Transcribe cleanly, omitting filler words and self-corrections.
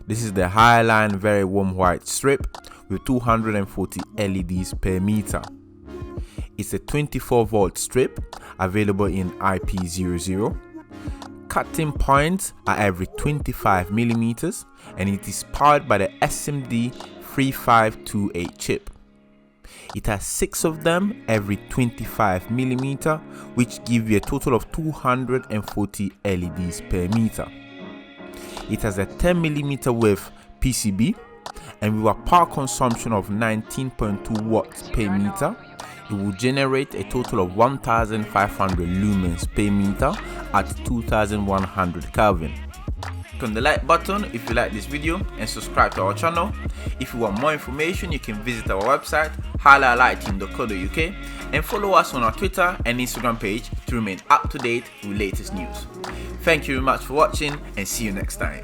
This is the Highline Very Warm White strip with 240 LEDs per meter. It's a 24 volt strip available in IP00. Cutting points are every 25 millimeters and it is powered by the SMD 3528 chip. It has 6 of them every 25 millimeter, which give you a total of 240 LEDs per meter. It has a 10 millimeter wave PCB and with a power consumption of 19.2 watts per meter, it will generate a total of 1500 lumens per meter at 2100 Kelvin. Click on the like button if you like this video and subscribe to our channel. If you want more information, you can visit our website highlightlighting.co.uk and follow us on our Twitter and Instagram page to remain up to date with latest news. Thank you very much for watching and see you next time.